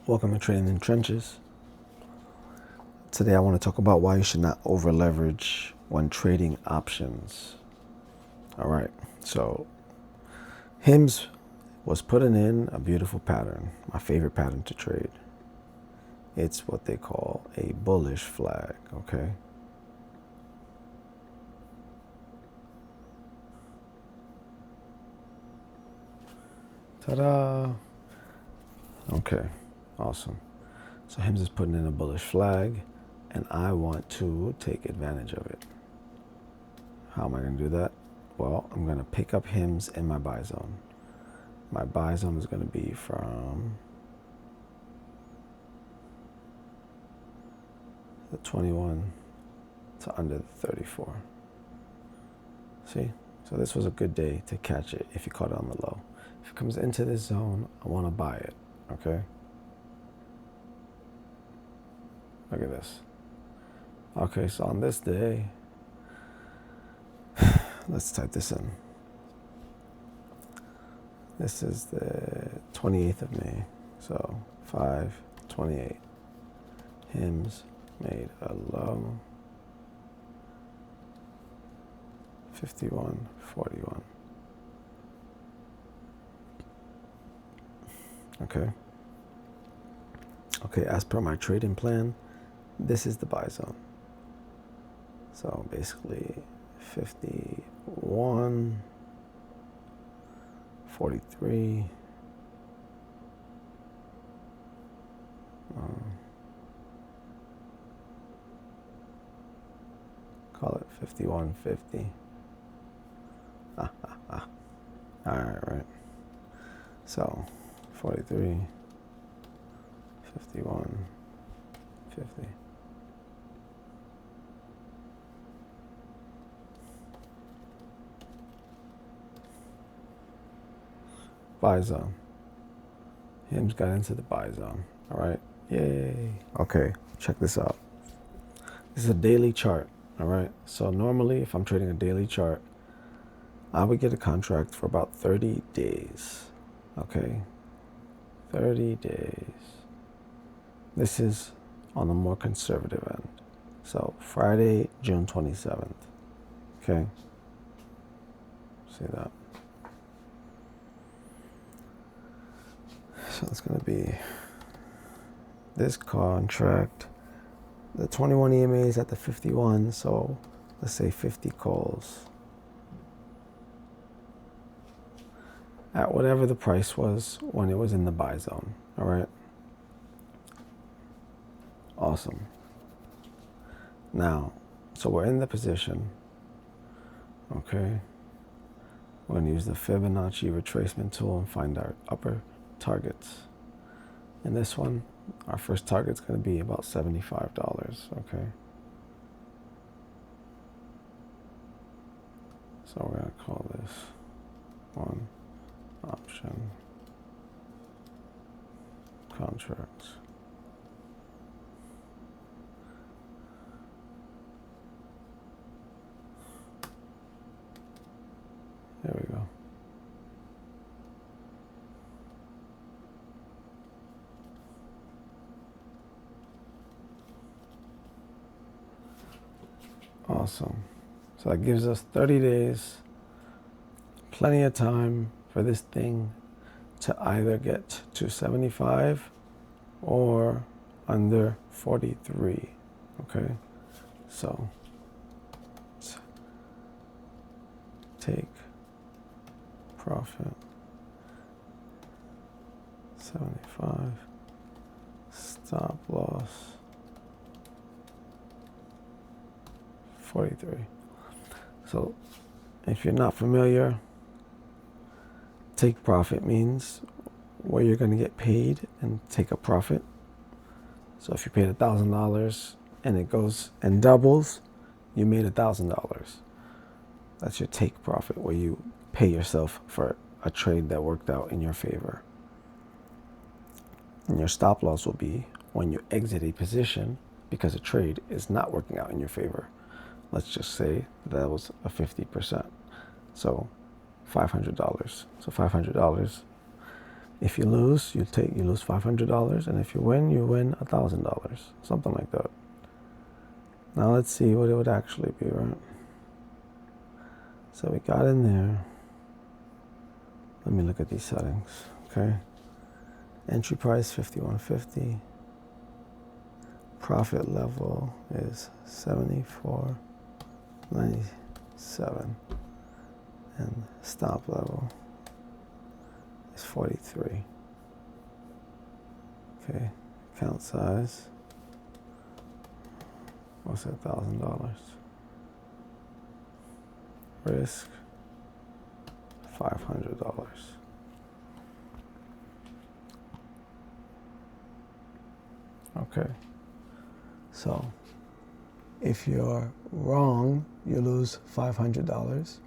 Welcome to Trading in Trenches. Today I want to talk about why you should not over leverage when trading options. All right, so HIMS was putting in a beautiful pattern, my favorite pattern to trade. It's what they call a bullish flag, okay? Ta-da! Okay, awesome. So HIMS is putting in a bullish flag, and I want to take advantage of it. How am I going to do that? Well, I'm going to pick up HIMS in my buy zone. My buy zone is going to be from the 21 to under the 34. See? So this was a good day to catch it if you caught it on the low. If it comes into this zone, I want to buy it, okay? Look at this. Okay, so on this day, let's type this in. This is the 28th of May, so 5/28. HIMS made a low 51.41. Okay, as per my trading plan, this is the buy zone. So basically 51.43. Call it 51.50. All right. So 43, 51.50. Buy zone. HIMS got into the buy zone. All right. Yay. Okay, check this out. This is a daily chart. All right. So normally if I'm trading a daily chart, I would get a contract for about 30 days. Okay. 30 days. This is on the more conservative end. So Friday, June 27th. Okay. See that? So it's going to be this contract. The 21 EMA is at the 51, so let's say 50 calls at whatever the price was when it was in the buy zone. All right. Awesome. Now, so we're in the position. Okay. We're going to use the Fibonacci retracement tool and find our upper targets. In this one, our first target's going to be about $75. Okay. So we're going to call this one option contracts. There we go. Awesome. So that gives us 30 days, plenty of time for this thing to either get to 75 or under 43. Okay. So let's take profit 75, stop loss 43. So if you're not familiar, take profit means where you're going to get paid and take a profit. So if you paid $1,000 and it goes and doubles, you made $1,000. That's your take profit, where you pay yourself for a trade that worked out in your favor. And your stop loss will be when you exit a position because a trade is not working out in your favor. Let's just say that was a 50%. So $500. So $500 If you lose, you lose $500, and if you win $1,000, something like that. Now let's see what it would actually be, right? So we got in there. Let me look at these settings, okay? Entry price $51.50. Profit level is $74.97, and stop level is 43. Okay, account size. What's that? $1,000. Risk $500. Okay. So, if you're wrong, you lose $500.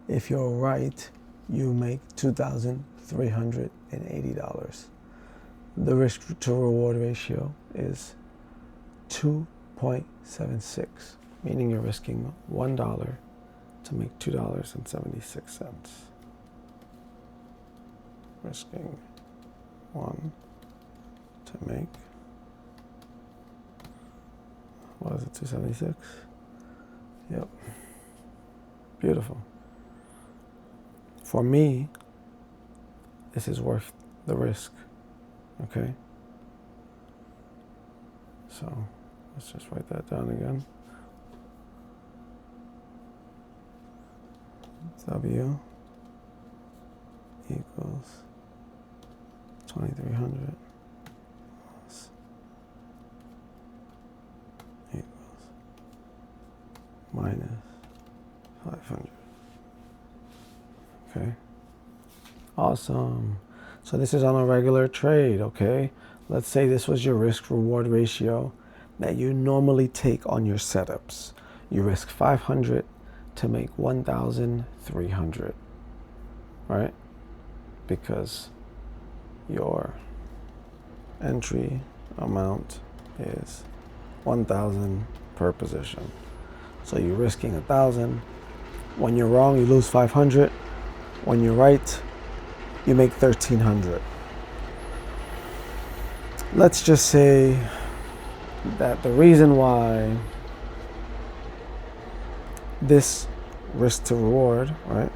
If you're right, you make $2,380. The risk to reward ratio is 2.76, meaning you're risking $1 to make $2.76. Risking 1 to make, what is it, 276? Yep. Beautiful. For me, this is worth the risk. Okay? So, let's just write that down again. W equals 2,300 plus equals minus 500. Okay. Awesome. So this is on a regular trade, okay? Let's say this was your risk reward ratio that you normally take on your setups. You risk 500 to make 1,300, right? Because your entry amount is 1,000 per position. So you're risking 1,000. When you're wrong, you lose 500. When you're right, you make 1,300. Let's just say that the reason why this risk to reward, right,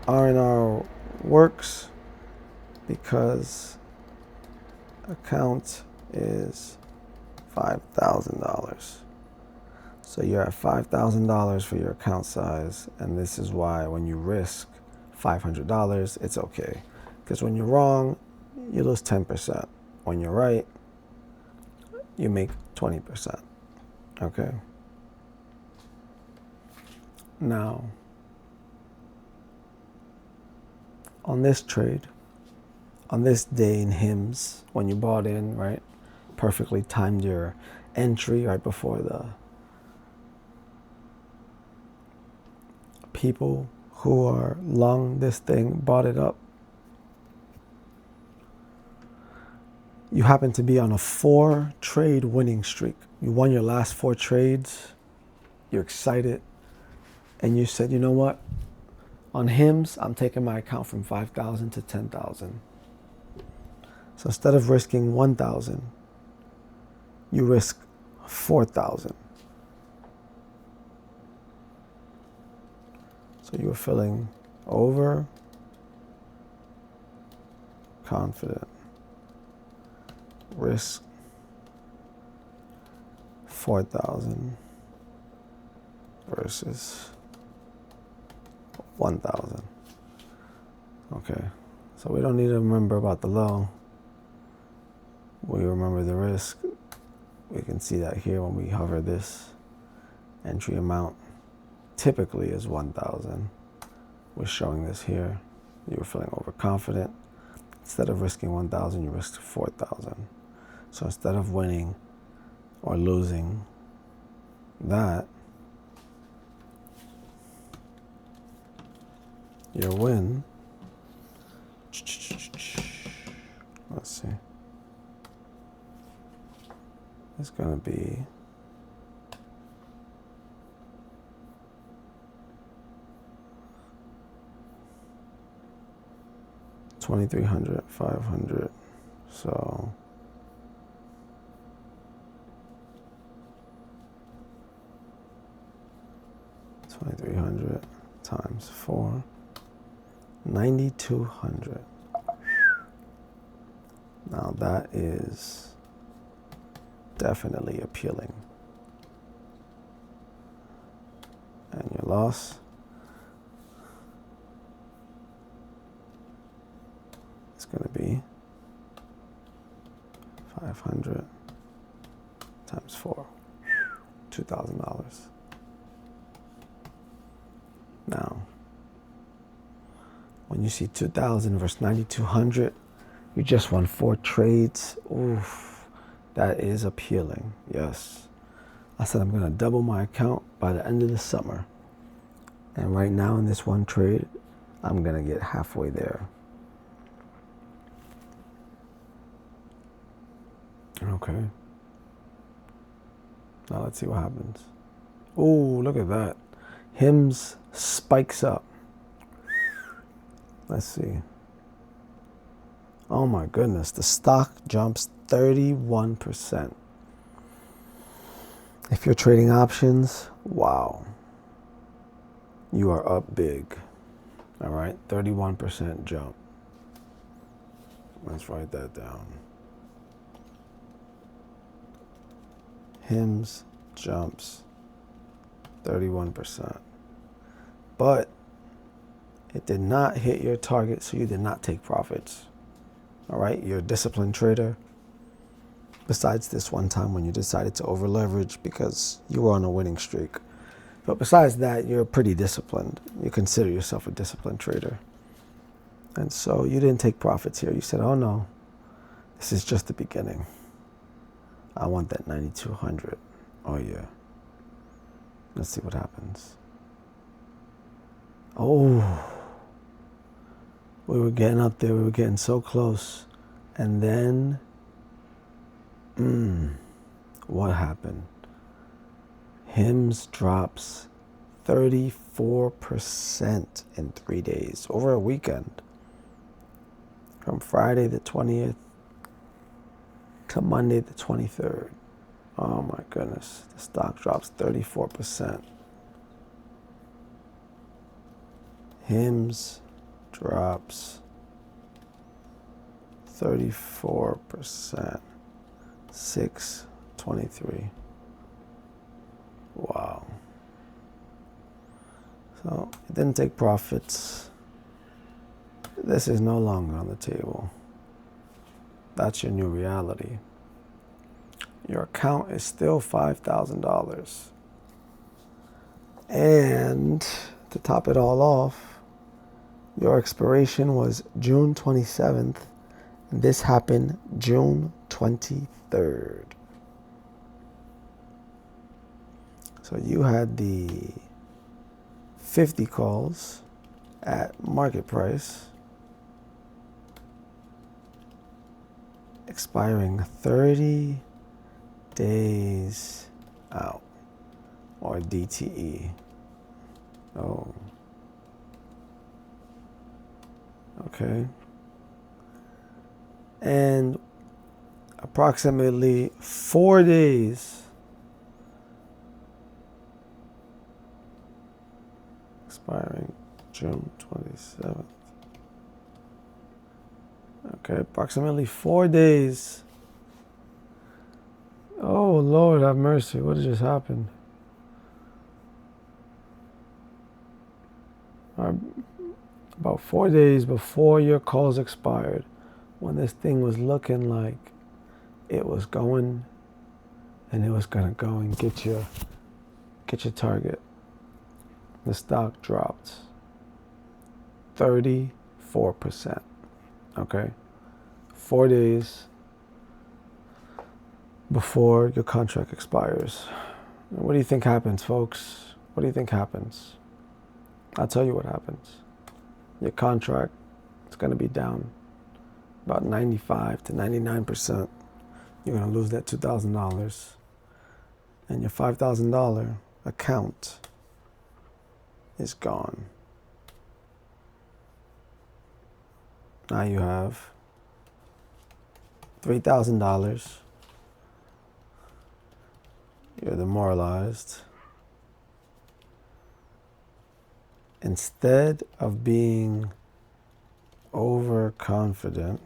R&R works because account is $5,000. So you're at $5,000 for your account size, and this is why when you risk $500, it's okay. Because when you're wrong, you lose 10%. When you're right, you make 20%. Okay? Now, on this trade, on this day in HIMS, when you bought in, right, perfectly timed your entry right before the people who are long this thing bought it up. You happen to be on a 4-trade winning streak. You won your last 4 trades. You're excited. And you said, you know what? On HIMS, I'm taking my account from 5,000 to 10,000. So instead of risking 1,000, you risk 4,000. So you were feeling overconfident. Risk 4,000 versus 1,000. Okay, so we don't need to remember about the low. We remember the risk. We can see that here when we hover this entry amount. Typically is 1,000. We're showing this here. You were feeling overconfident. Instead of risking 1,000, you risked 4,000. So instead of winning or losing that, your win, let's see, it's going to be 2,300, 500. So 2,300 times 4, 9,200. Now that is definitely appealing. And your loss is going to be 500 times 4, $2,000. Now, when you see 2,000 versus 9,200, you just won 4 trades. Oof, that is appealing. Yes. I said I'm going to double my account by the end of the summer. And right now in this one trade, I'm going to get halfway there. Okay. Now let's see what happens. Oh, look at that. HIMS spikes up. Let's see. Oh my goodness. The stock jumps 31%. If you're trading options, wow. You are up big. All right. 31% jump. Let's write that down. HIMS jumps 31%. But it did not hit your target, so you did not take profits. All right, you're a disciplined trader. Besides this one time when you decided to over leverage because you were on a winning streak. But besides that, you're pretty disciplined. You consider yourself a disciplined trader. And so you didn't take profits here. You said, oh no, this is just the beginning. I want that 9,200. Oh yeah. Let's see what happens. Oh, we were getting up there. We were getting so close. And then, what happened? HIMS drops 34% in 3 days, over a weekend. From Friday the 20th to Monday the 23rd. Oh my goodness. The stock drops 34%. HIMS drops 34%. 623. Wow. So it didn't take profits. This is no longer on the table. That's your new reality. Your account is still $5,000. And to top it all off, your expiration was June 27th. And this happened June 23rd. So you had the 50 calls at market price, expiring 30 days out, or DTE. Oh. Okay. And approximately 4 days expiring June 27th. Okay, approximately 4 days. Oh, Lord have mercy. What just happened? About 4 days before your calls expired, when this thing was looking like it was going and it was going to go and get your target, the stock dropped 34%. Okay? 4 days before your contract expires. What do you think happens, folks? What do you think happens? I'll tell you what happens. Your contract is going to be down about 95 to 99%. You're going to lose that $2,000. And your $5,000 account is gone. Now you have $3,000. You're demoralized. Instead of being overconfident,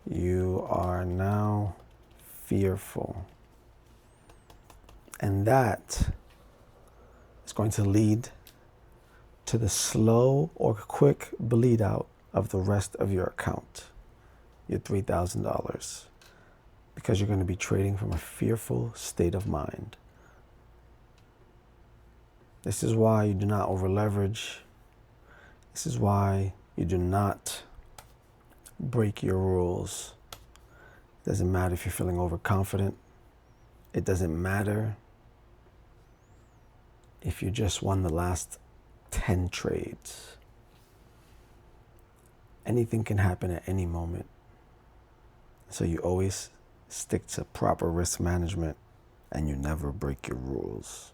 you are now fearful. And that is going to lead to the slow or quick bleed out of the rest of your account, your $3,000, because you're going to be trading from a fearful state of mind. This is why you do not overleverage. This is why you do not break your rules. It doesn't matter if you're feeling overconfident. It doesn't matter if you just won the last 10 trades. Anything can happen at any moment. So you always stick to proper risk management and you never break your rules.